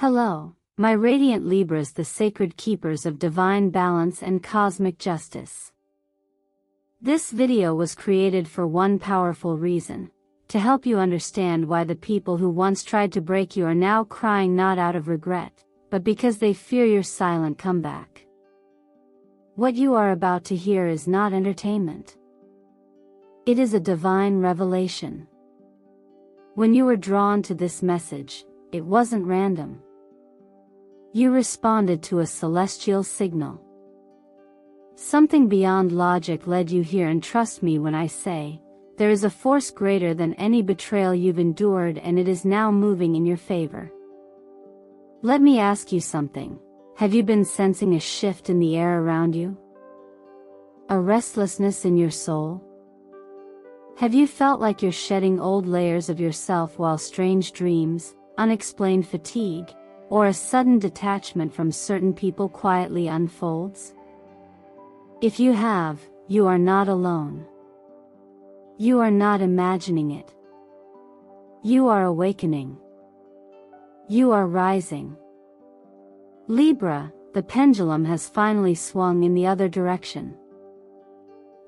Hello, my radiant Libras, the sacred keepers of divine balance and cosmic justice. This video was created for one powerful reason: to help you understand why the people who once tried to break you are now crying, not out of regret, but because they fear your silent comeback. What you are about to hear is not entertainment. It is a divine revelation. When you were drawn to this message, it wasn't random. You responded to a celestial signal. Something beyond logic led you here, and trust me when I say, there is a force greater than any betrayal you've endured, and it is now moving in your favor. Let me ask you something. Have you been sensing a shift in the air around you? A restlessness in your soul? Have you felt like you're shedding old layers of yourself while strange dreams, unexplained fatigue, or a sudden detachment from certain people quietly unfolds? If you have, you are not alone. You are not imagining it. You are awakening. You are rising. Libra, the pendulum has finally swung in the other direction.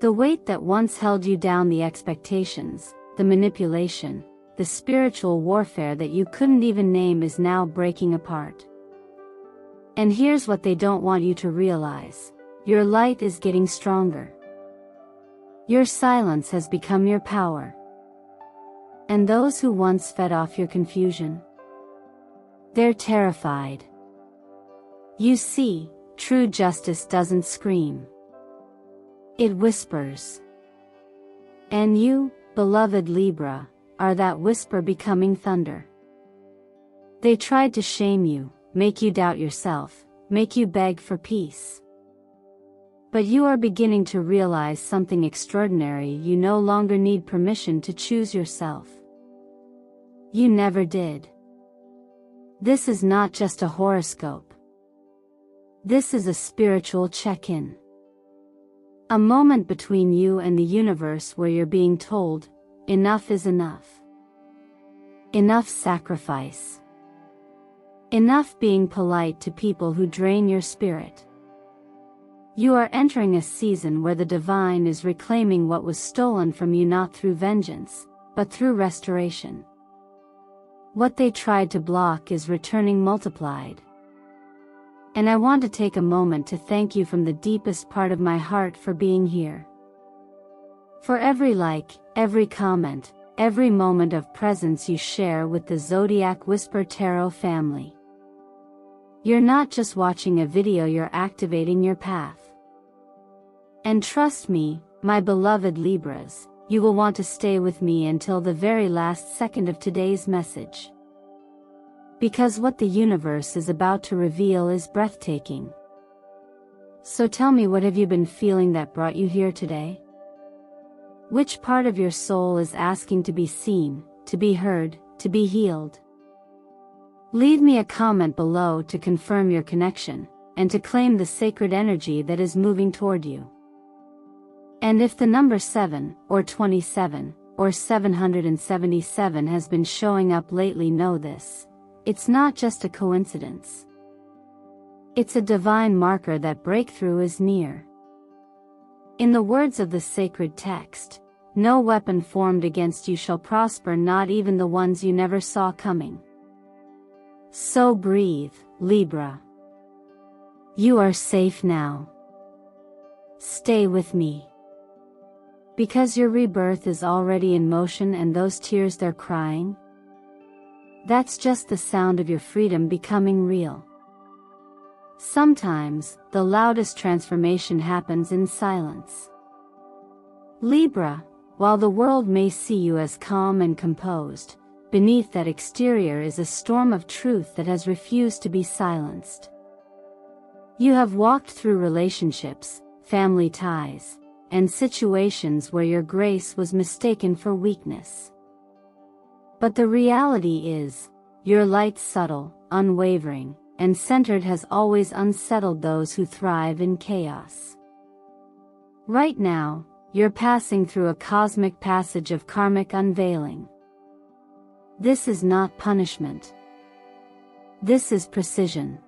The weight that once held you down, the expectations, the manipulation, the spiritual warfare that you couldn't even name, is now breaking apart. And here's what they don't want you to realize: your light is getting stronger. Your silence has become your power. And those who once fed off your confusion, they're terrified. You see, true justice doesn't scream. It whispers. And you, beloved Libra, are that whisper becoming thunder. They tried to shame you, make you doubt yourself, make you beg for peace. But you are beginning to realize something extraordinary: you no longer need permission to choose yourself. You never did. This is not just a horoscope. This is a spiritual check-in. A moment between you and the universe where you're being told, enough is enough. Enough sacrifice. Enough being polite to people who drain your spirit. You are entering a season where the divine is reclaiming what was stolen from you, not through vengeance, but through restoration. What they tried to block is returning multiplied. And I want to take a moment to thank you from the deepest part of my heart for being here. For every like, every comment, every moment of presence you share with the Zodiac Whisper Tarot family. You're not just watching a video, you're activating your path. And trust me, my beloved Libras, you will want to stay with me until the very last second of today's message. Because what the universe is about to reveal is breathtaking. So tell me, what have you been feeling that brought you here today? Which part of your soul is asking to be seen, to be heard, to be healed? Leave me a comment below to confirm your connection, and to claim the sacred energy that is moving toward you. And if the number 7, or 27, or 777 has been showing up lately, know this: it's not just a coincidence. It's a divine marker that breakthrough is near. In the words of the sacred text, no weapon formed against you shall prosper, not even the ones you never saw coming. So breathe, Libra. You are safe now. Stay with me. Because your rebirth is already in motion, and those tears they're crying, that's just the sound of your freedom becoming real. Sometimes, the loudest transformation happens in silence. Libra, while the world may see you as calm and composed, beneath that exterior is a storm of truth that has refused to be silenced. You have walked through relationships, family ties, and situations where your grace was mistaken for weakness. But the reality is, your light, subtle, unwavering, and centered, has always unsettled those who thrive in chaos. Right now, you're passing through a cosmic passage of karmic unveiling. This is not punishment. This is precision.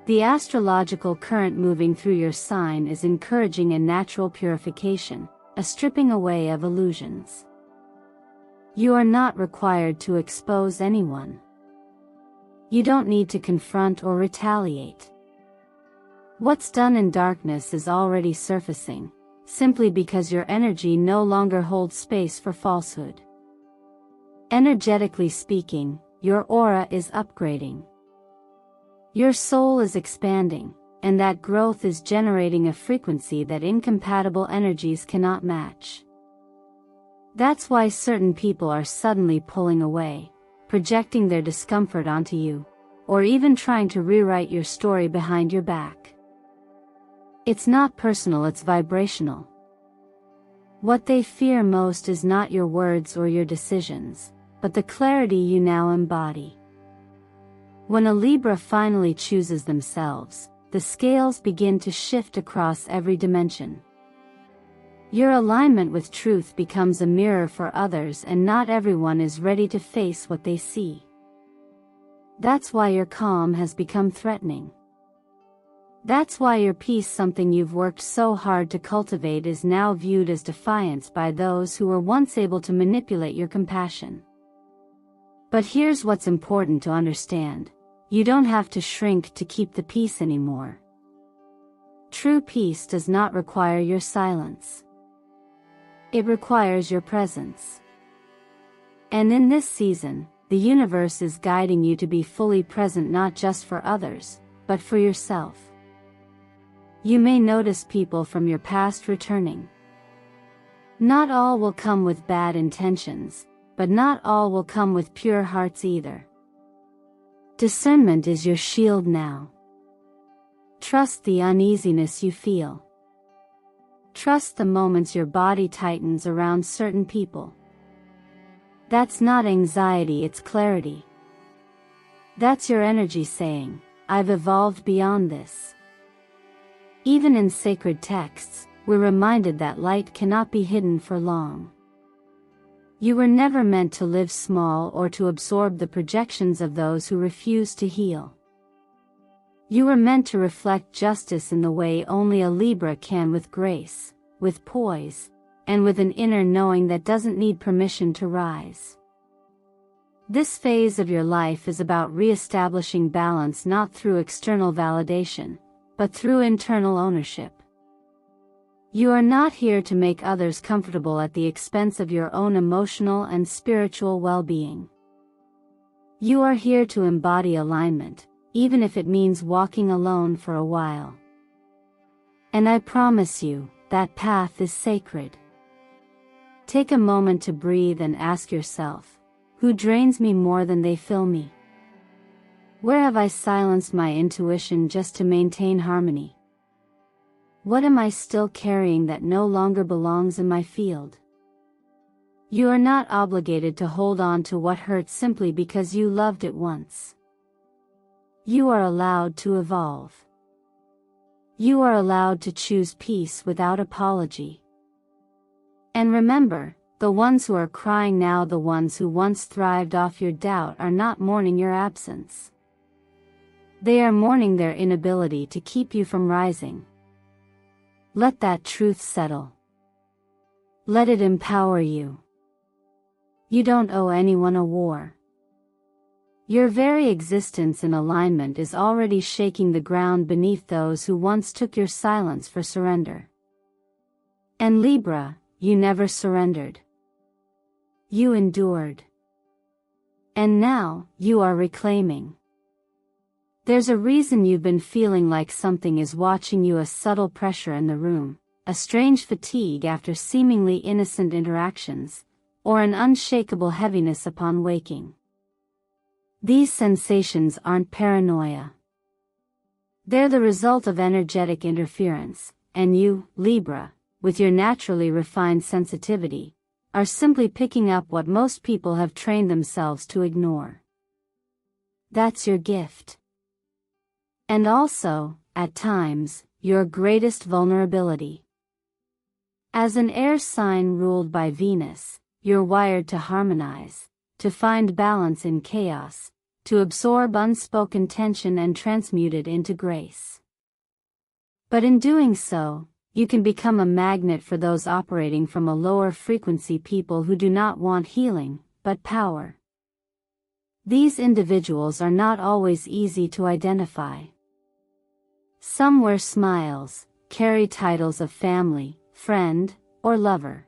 The astrological current moving through your sign is encouraging a natural purification, a stripping away of illusions. You are not required to expose anyone. You don't need to confront or retaliate. What's done in darkness is already surfacing, simply because your energy no longer holds space for falsehood. Energetically speaking, your aura is upgrading. Your soul is expanding, and that growth is generating a frequency that incompatible energies cannot match. That's why certain people are suddenly pulling away, projecting their discomfort onto you, or even trying to rewrite your story behind your back. It's not personal, it's vibrational. What they fear most is not your words or your decisions, but the clarity you now embody. When a Libra finally chooses themselves, the scales begin to shift across every dimension. Your alignment with truth becomes a mirror for others, and not everyone is ready to face what they see. That's why your calm has become threatening. That's why your peace, something you've worked so hard to cultivate, is now viewed as defiance by those who were once able to manipulate your compassion. But here's what's important to understand. You don't have to shrink to keep the peace anymore. True peace does not require your silence. It requires your presence. And in this season, the universe is guiding you to be fully present, not just for others, but for yourself. You may notice people from your past returning. Not all will come with bad intentions, but not all will come with pure hearts either. Discernment is your shield now. Trust the uneasiness you feel. Trust the moments your body tightens around certain people. That's not anxiety, it's clarity. That's your energy saying, I've evolved beyond this. Even in sacred texts, we're reminded that light cannot be hidden for long. You were never meant to live small or to absorb the projections of those who refuse to heal. You were meant to reflect justice in the way only a Libra can, with grace, with poise, and with an inner knowing that doesn't need permission to rise. This phase of your life is about re-establishing balance, not through external validation, but through internal ownership. You are not here to make others comfortable at the expense of your own emotional and spiritual well-being. You are here to embody alignment, even if it means walking alone for a while. And I promise you, that path is sacred. Take a moment to breathe and ask yourself, who drains me more than they fill me? Where have I silenced my intuition just to maintain harmony? What am I still carrying that no longer belongs in my field? You are not obligated to hold on to what hurts simply because you loved it once. You are allowed to evolve. You are allowed to choose peace without apology. And remember, the ones who are crying now, the ones who once thrived off your doubt, are not mourning your absence. They are mourning their inability to keep you from rising. Let that truth settle. Let it empower you. You don't owe anyone a war. Your very existence in alignment is already shaking the ground beneath those who once took your silence for surrender. And Libra, you never surrendered. You endured. And now, you are reclaiming. There's a reason you've been feeling like something is watching you, a subtle pressure in the room, a strange fatigue after seemingly innocent interactions, or an unshakable heaviness upon waking. These sensations aren't paranoia. They're the result of energetic interference, and you, Libra, with your naturally refined sensitivity, are simply picking up what most people have trained themselves to ignore. That's your gift. And also, at times, your greatest vulnerability. As an air sign ruled by Venus, you're wired to harmonize, to find balance in chaos, to absorb unspoken tension and transmute it into grace. But in doing so, you can become a magnet for those operating from a lower frequency, people who do not want healing, but power. These individuals are not always easy to identify. Some wear smiles, carry titles of family, friend, or lover.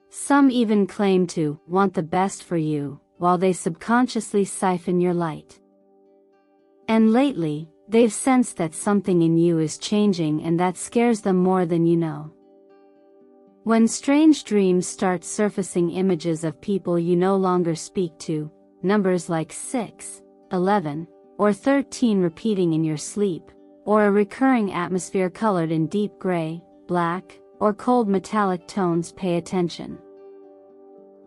Some even claim to want the best for you, while they subconsciously siphon your light. And lately, they've sensed that something in you is changing, and that scares them more than you know. When strange dreams start surfacing, images of people you no longer speak to, numbers like 6, 11, or 13 repeating in your sleep, or a recurring atmosphere colored in deep gray, black, or cold metallic tones, pay attention.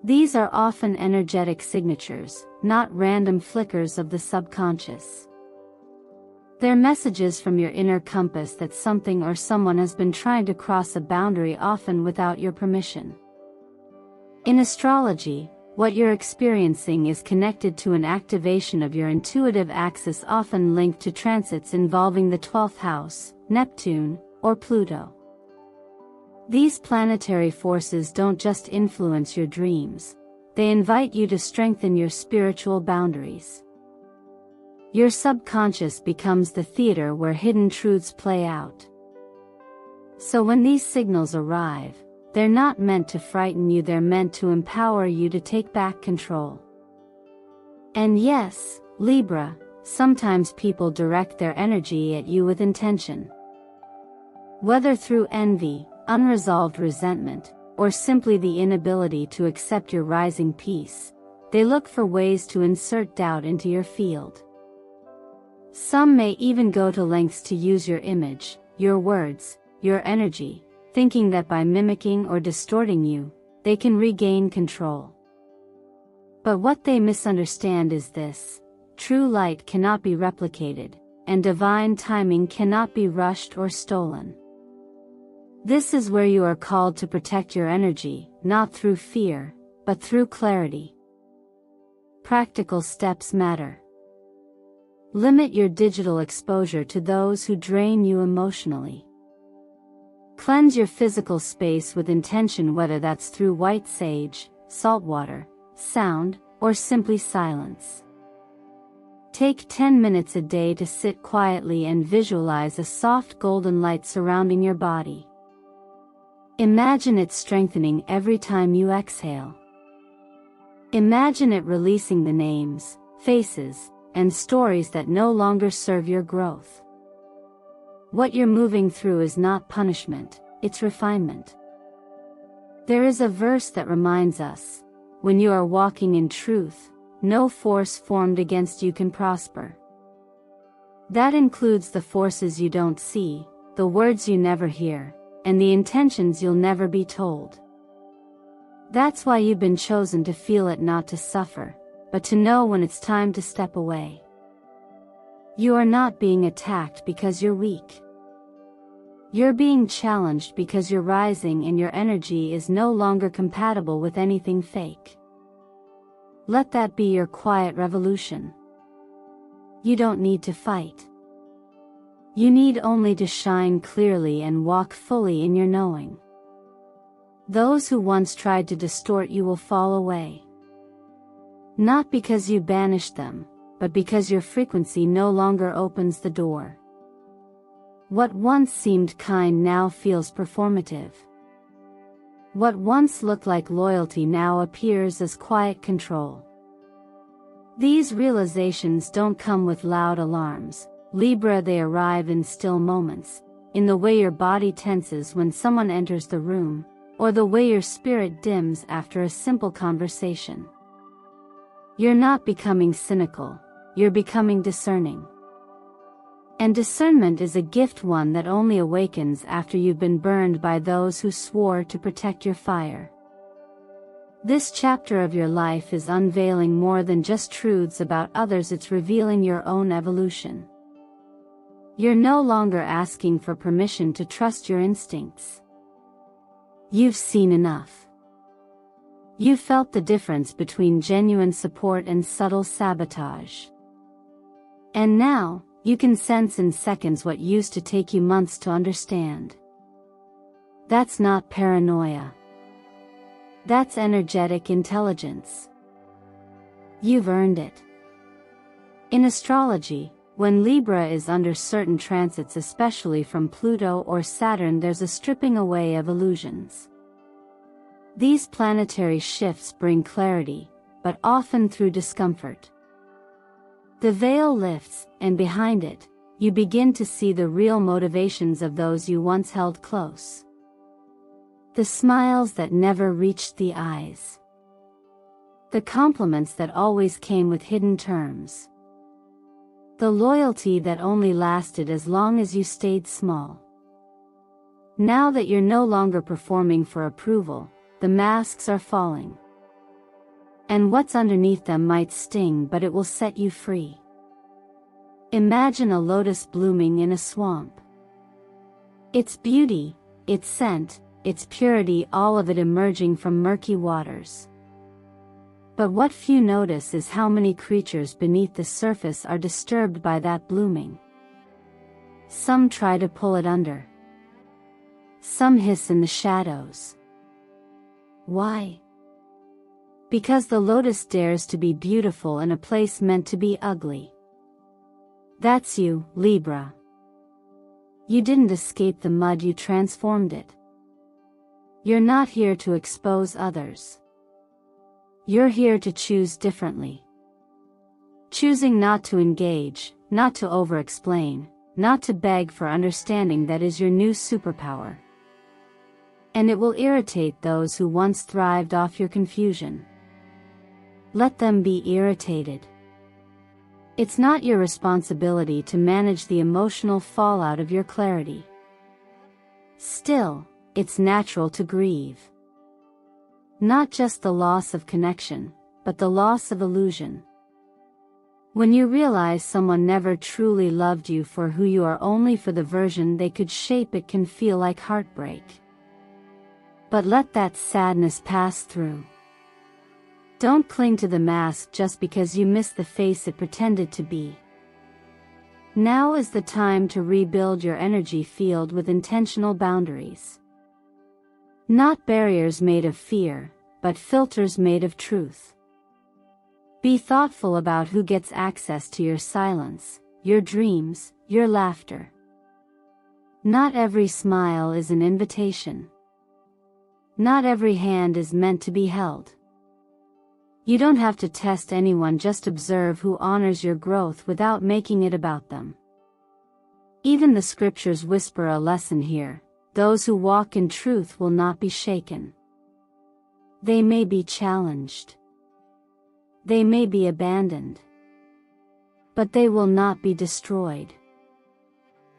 These are often energetic signatures, not random flickers of the subconscious. They're messages from your inner compass that something or someone has been trying to cross a boundary, often without your permission. In astrology, what you're experiencing is connected to an activation of your intuitive axis, often linked to transits involving the 12th house, Neptune, or Pluto. These planetary forces don't just influence your dreams, they invite you to strengthen your spiritual boundaries. Your subconscious becomes the theater where hidden truths play out. So when these signals arrive, they're not meant to frighten you, they're meant to empower you to take back control. And yes, Libra, sometimes people direct their energy at you with intention. Whether through envy, unresolved resentment, or simply the inability to accept your rising peace, they look for ways to insert doubt into your field. Some may even go to lengths to use your image, your words, your energy, thinking that by mimicking or distorting you, they can regain control. But what they misunderstand is this: true light cannot be replicated, and divine timing cannot be rushed or stolen. This is where you are called to protect your energy, not through fear, but through clarity. Practical steps matter. Limit your digital exposure to those who drain you emotionally. Cleanse your physical space with intention, whether that's through white sage, salt water, sound, or simply silence. Take 10 minutes a day to sit quietly and visualize a soft golden light surrounding your body. Imagine it strengthening every time you exhale. Imagine it releasing the names, faces, and stories that no longer serve your growth. What you're moving through is not punishment, it's refinement. There is a verse that reminds us, when you are walking in truth, no force formed against you can prosper. That includes the forces you don't see, the words you never hear, and the intentions you'll never be told. That's why you've been chosen, to feel it, not to suffer, but to know when it's time to step away. You are not being attacked because you're weak. You're being challenged because you're rising and your energy is no longer compatible with anything fake. Let that be your quiet revolution. You don't need to fight. You need only to shine clearly and walk fully in your knowing. Those who once tried to distort you will fall away. Not because you banished them, but because your frequency no longer opens the door. What once seemed kind now feels performative. What once looked like loyalty now appears as quiet control. These realizations don't come with loud alarms, Libra, they arrive in still moments, in the way your body tenses when someone enters the room, or the way your spirit dims after a simple conversation. You're not becoming cynical, you're becoming discerning. And discernment is a gift, one that only awakens after you've been burned by those who swore to protect your fire. This chapter of your life is unveiling more than just truths about others, it's revealing your own evolution. You're no longer asking for permission to trust your instincts. You've seen enough. You felt the difference between genuine support and subtle sabotage. And now, you can sense in seconds what used to take you months to understand. That's not paranoia. That's energetic intelligence. You've earned it. In astrology, when Libra is under certain transits, especially from Pluto or Saturn, there's a stripping away of illusions. These planetary shifts bring clarity, but often through discomfort. The veil lifts, and behind it, you begin to see the real motivations of those you once held close. The smiles that never reached the eyes. The compliments that always came with hidden terms. The loyalty that only lasted as long as you stayed small. Now that you're no longer performing for approval, the masks are falling. And what's underneath them might sting, but it will set you free. Imagine a lotus blooming in a swamp. Its beauty, its scent, its purity, all of it emerging from murky waters. But what few notice is how many creatures beneath the surface are disturbed by that blooming. Some try to pull it under. Some hiss in the shadows. Why? Because the lotus dares to be beautiful in a place meant to be ugly. That's you, Libra. You didn't escape the mud, you transformed it. You're not here to expose others. You're here to choose differently. Choosing not to engage, not to over-explain, not to beg for understanding, that is your new superpower. And it will irritate those who once thrived off your confusion. Let them be irritated. It's not your responsibility to manage the emotional fallout of your clarity. Still, it's natural to grieve. Not just the loss of connection, but the loss of illusion. When you realize someone never truly loved you for who you are, only for the version they could shape, it can feel like heartbreak. But let that sadness pass through. Don't cling to the mask just because you miss the face it pretended to be. Now is the time to rebuild your energy field with intentional boundaries. Not barriers made of fear, but filters made of truth. Be thoughtful about who gets access to your silence, your dreams, your laughter. Not every smile is an invitation. Not every hand is meant to be held. You don't have to test anyone, just observe who honors your growth without making it about them. Even the scriptures whisper a lesson here: those who walk in truth will not be shaken. They may be challenged. They may be abandoned. But they will not be destroyed.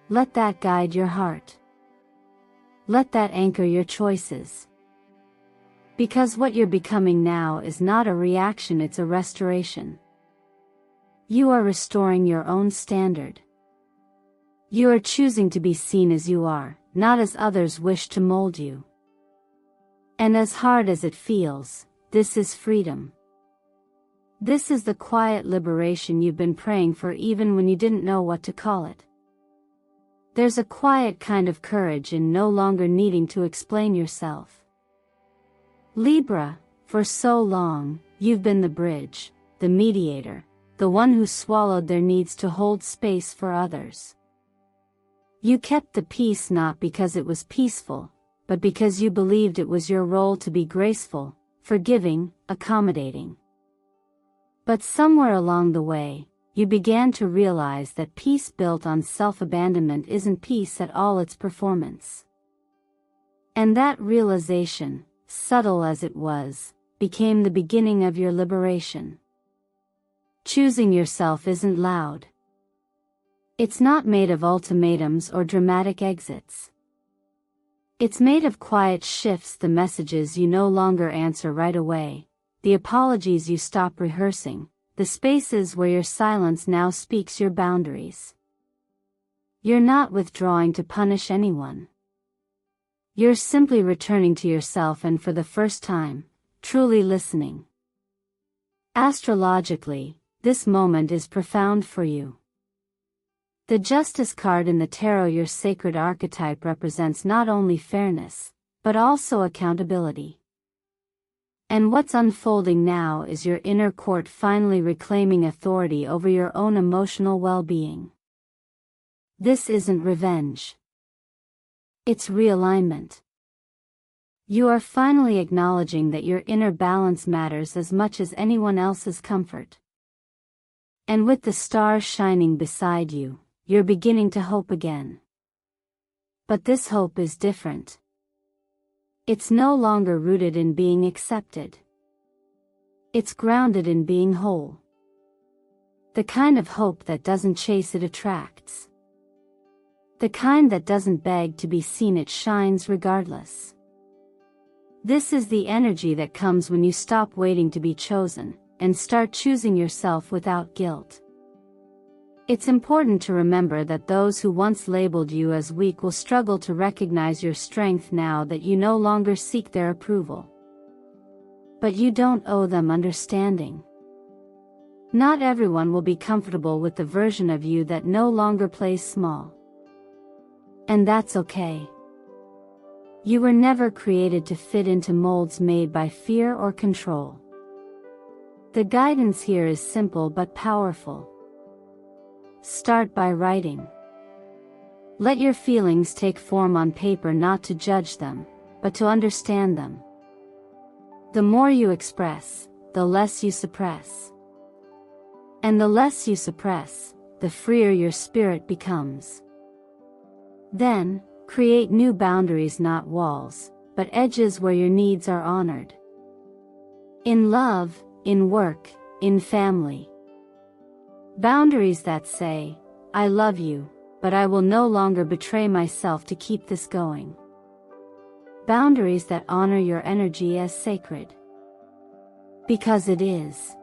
Let that guide your heart. Let that anchor your choices. Because what you're becoming now is not a reaction, it's a restoration. You are restoring your own standard. You are choosing to be seen as you are, not as others wish to mold you. And as hard as it feels, this is freedom. This is the quiet liberation you've been praying for, even when you didn't know what to call it. There's a quiet kind of courage in no longer needing to explain yourself. Libra, for so long, you've been the bridge, the mediator, the one who swallowed their needs to hold space for others. You kept the peace not because it was peaceful, but because you believed it was your role to be graceful, forgiving, accommodating. But somewhere along the way, you began to realize that peace built on self-abandonment isn't peace at all, it's performance. And that realization, subtle as it was, became the beginning of your liberation. Choosing yourself isn't loud. It's not made of ultimatums or dramatic exits. It's made of quiet shifts, the messages you no longer answer right away, the apologies you stop rehearsing, the spaces where your silence now speaks your boundaries. You're not withdrawing to punish anyone. You're simply returning to yourself, and for the first time, truly listening. Astrologically, this moment is profound for you. The Justice card in the tarot, your sacred archetype, represents not only fairness, but also accountability. And what's unfolding now is your inner court finally reclaiming authority over your own emotional well-being. This isn't revenge. It's realignment. You are finally acknowledging that your inner balance matters as much as anyone else's comfort. And with the stars shining beside you, you're beginning to hope again. But this hope is different. It's no longer rooted in being accepted. It's grounded in being whole. The kind of hope that doesn't chase, it attracts. The kind that doesn't beg to be seen, it shines regardless. This is the energy that comes when you stop waiting to be chosen, and start choosing yourself without guilt. It's important to remember that those who once labeled you as weak will struggle to recognize your strength now that you no longer seek their approval. But you don't owe them understanding. Not everyone will be comfortable with the version of you that no longer plays small. And that's okay. You were never created to fit into molds made by fear or control. The guidance here is simple but powerful. Start by writing. Let your feelings take form on paper, not to judge them, but to understand them. The more you express, the less you suppress. And the less you suppress, the freer your spirit becomes. Then, create new boundaries, not walls, but edges where your needs are honored. In love, in work, in family. Boundaries that say, I love you, but I will no longer betray myself to keep this going. Boundaries that honor your energy as sacred. Because it is.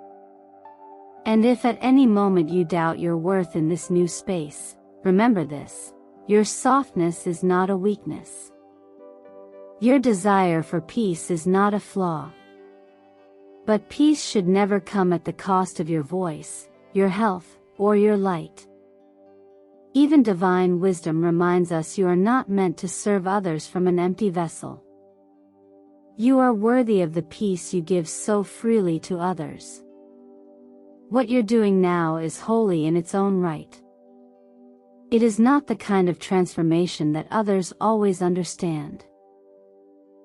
And if at any moment you doubt your worth in this new space, remember this: your softness is not a weakness. Your desire for peace is not a flaw. But peace should never come at the cost of your voice, your health, or your light. Even divine wisdom reminds us you are not meant to serve others from an empty vessel. You are worthy of the peace you give so freely to others. What you're doing now is holy in its own right. It is not the kind of transformation that others always understand.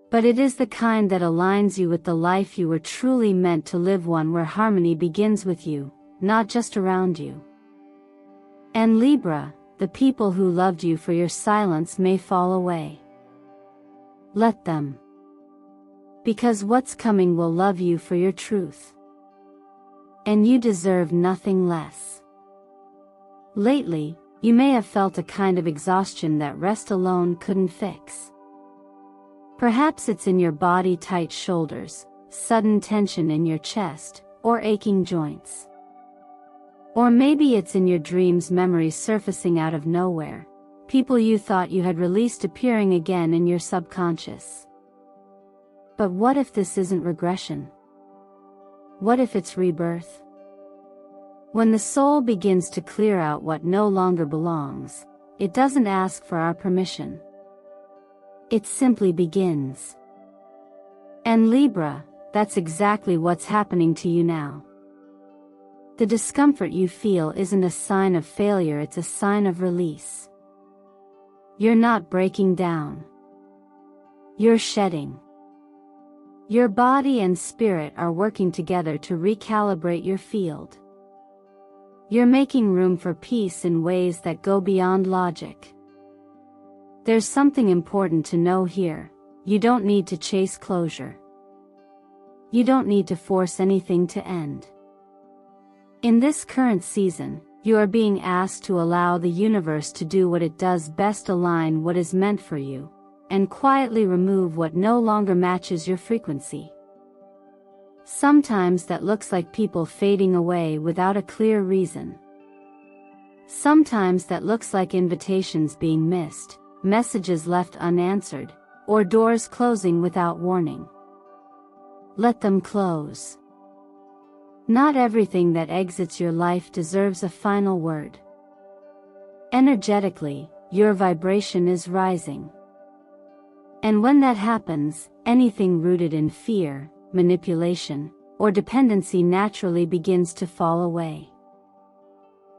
But it is the kind that aligns you with the life you were truly meant to live, one where harmony begins with you, not just around you. And Libra, the people who loved you for your silence may fall away. Let them. Because what's coming will love you for your truth. And you deserve nothing less. Lately, you may have felt a kind of exhaustion that rest alone couldn't fix. Perhaps it's in your body, tight shoulders, sudden tension in your chest, or aching joints. Or maybe it's in your dreams, memories surfacing out of nowhere, people you thought you had released appearing again in your subconscious. But what if this isn't regression? What if it's rebirth? When the soul begins to clear out what no longer belongs, it doesn't ask for our permission. It simply begins. And Libra, that's exactly what's happening to you now. The discomfort you feel isn't a sign of failure, it's a sign of release. You're not breaking down. You're shedding. Your body and spirit are working together to recalibrate your field. You're making room for peace in ways that go beyond logic. There's something important to know here: you don't need to chase closure. You don't need to force anything to end. In this current season, you are being asked to allow the universe to do what it does best: align what is meant for you, and quietly remove what no longer matches your frequency. Sometimes that looks like people fading away without a clear reason. Sometimes that looks like invitations being missed, messages left unanswered, or doors closing without warning. let them close. Not everything that exits your life deserves a final word. Energetically, your vibration is rising. And when that happens, anything rooted in fear, manipulation, or dependency naturally begins to fall away.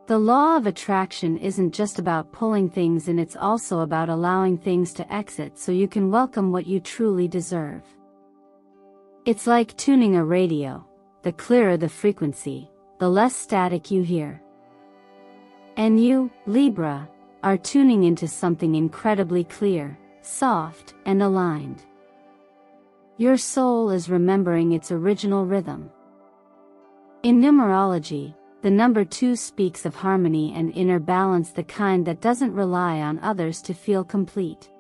The law of attraction isn't just about pulling things in, it's also about allowing things to exit so you can welcome what you truly deserve. It's like tuning a radio. The clearer the frequency, the less static you hear. And you, Libra, are tuning into something incredibly clear, soft, and aligned. Your soul is remembering its original rhythm. In numerology, the number 2 speaks of harmony and inner balance, the kind that doesn't rely on others to feel complete.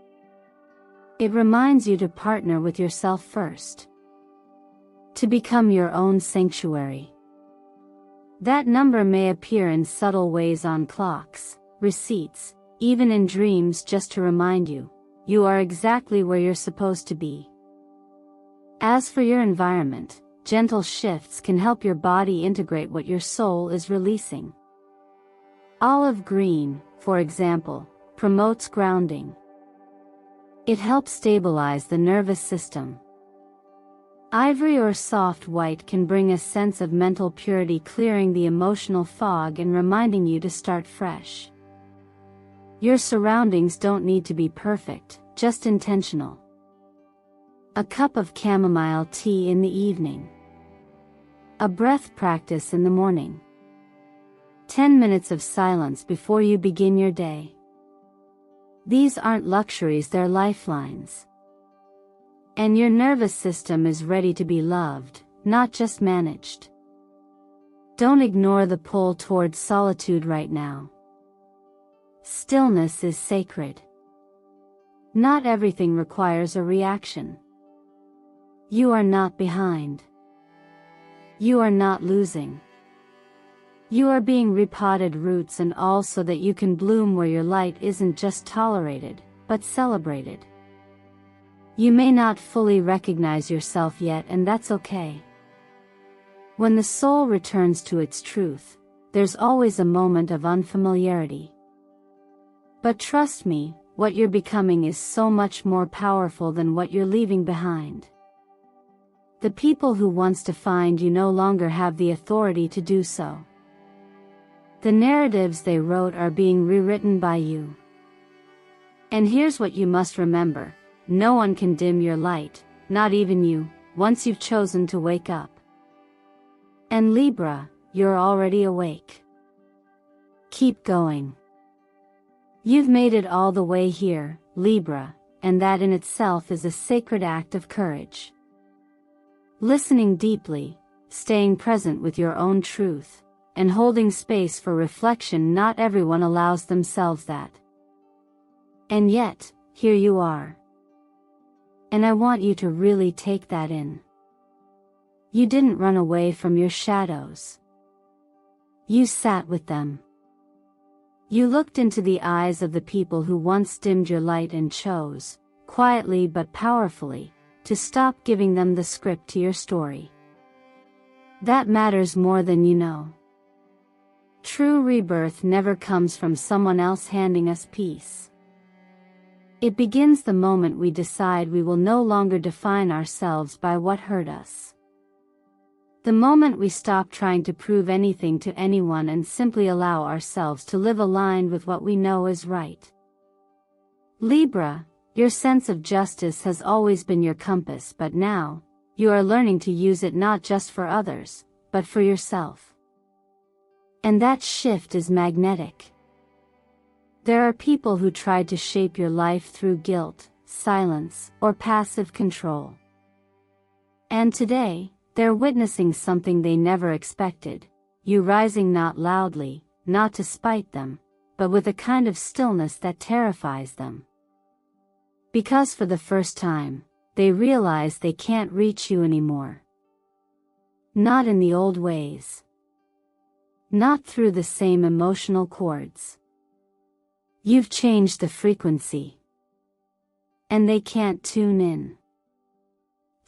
It reminds you to partner with yourself first. To become your own sanctuary. That number may appear in subtle ways on clocks, receipts, even in dreams, just to remind you, you are exactly where you're supposed to be. As for your environment, gentle shifts can help your body integrate what your soul is releasing. Olive green, for example, promotes grounding. It helps stabilize the nervous system. Ivory or soft white can bring a sense of mental purity, clearing the emotional fog and reminding you to start fresh. Your surroundings don't need to be perfect, just intentional. A cup of chamomile tea in the evening. A breath practice in the morning. 10 minutes of silence before you begin your day. These aren't luxuries, they're lifelines. And your nervous system is ready to be loved, not just managed. Don't ignore the pull towards solitude right now. Stillness is sacred. Not everything requires a reaction. You are not behind. You are not losing. You are being repotted, roots and all, so that you can bloom where your light isn't just tolerated, but celebrated. You may not fully recognize yourself yet, and that's okay. When the soul returns to its truth, there's always a moment of unfamiliarity. But trust me, what you're becoming is so much more powerful than what you're leaving behind. The people who once defined you no longer have the authority to do so. The narratives they wrote are being rewritten by you. And here's what you must remember. No one can dim your light, not even you, once you've chosen to wake up. And Libra, you're already awake. Keep going. You've made it all the way here, Libra, and that in itself is a sacred act of courage. Listening deeply, staying present with your own truth, and holding space for reflection, not everyone allows themselves that. And yet, here you are. And I want you to really take that in. You didn't run away from your shadows. You sat with them. You looked into the eyes of the people who once dimmed your light and chose, quietly but powerfully, to stop giving them the script to your story. That matters more than you know. True rebirth never comes from someone else handing us peace. It begins the moment we decide we will no longer define ourselves by what hurt us. The moment we stop trying to prove anything to anyone and simply allow ourselves to live aligned with what we know is right. Libra, your sense of justice has always been your compass, but now, you are learning to use it not just for others, but for yourself. And that shift is magnetic. There are people who tried to shape your life through guilt, silence, or passive control. And today, they're witnessing something they never expected, you rising not loudly, not to spite them, but with a kind of stillness that terrifies them. Because for the first time, they realize they can't reach you anymore. Not in the old ways. Not through the same emotional chords. You've changed the frequency. And they can't tune in.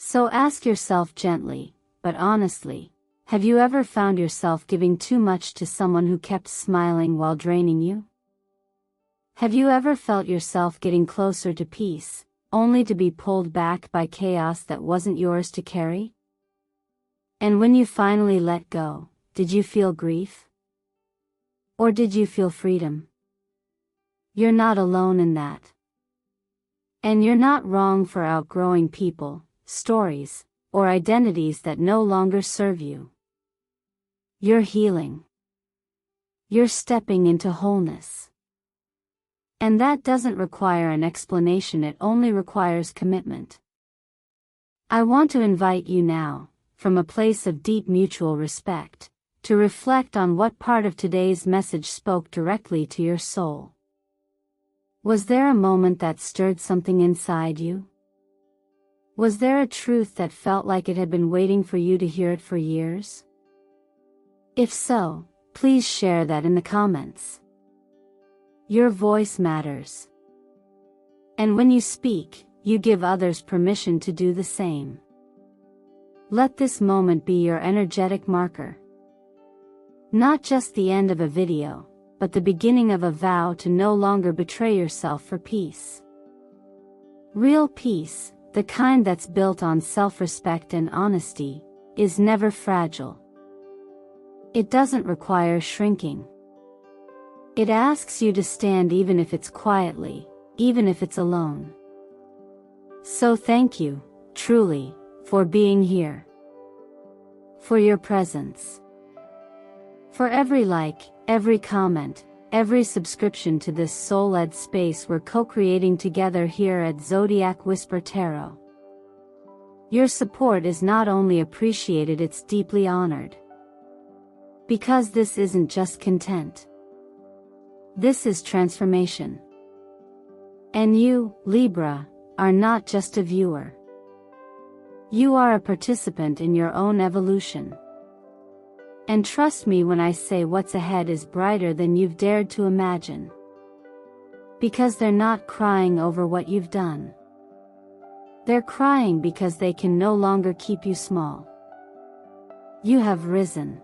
So ask yourself gently, but honestly, have you ever found yourself giving too much to someone who kept smiling while draining you? Have you ever felt yourself getting closer to peace, only to be pulled back by chaos that wasn't yours to carry? And when you finally let go, did you feel grief? Or did you feel freedom? You're not alone in that. And you're not wrong for outgrowing people, stories, or identities that no longer serve you. You're healing. You're stepping into wholeness. And that doesn't require an explanation, it only requires commitment. I want to invite you now, from a place of deep mutual respect, to reflect on what part of today's message spoke directly to your soul. Was there a moment that stirred something inside you? Was there a truth that felt like it had been waiting for you to hear it for years? If so, please share that in the comments. Your voice matters. And when you speak, you give others permission to do the same. Let this moment be your energetic marker. Not just the end of a video, but the beginning of a vow to no longer betray yourself for peace. Real peace, the kind that's built on self-respect and honesty, is never fragile. It doesn't require shrinking. It asks you to stand even if it's quietly, even if it's alone. So thank you, truly, for being here. For your presence. For every like, every comment, every subscription to this soul-led space we're co-creating together here at Zodiac Whisper Tarot. Your support is not only appreciated, it's deeply honored. Because this isn't just content. This is transformation. And you, Libra, are not just a viewer. You are a participant in your own evolution. And trust me when I say what's ahead is brighter than you've dared to imagine. Because they're not crying over what you've done. They're crying because they can no longer keep you small. You have risen.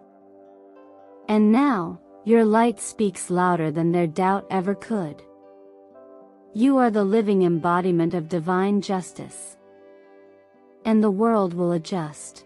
And now, your light speaks louder than their doubt ever could. You are the living embodiment of divine justice. And the world will adjust.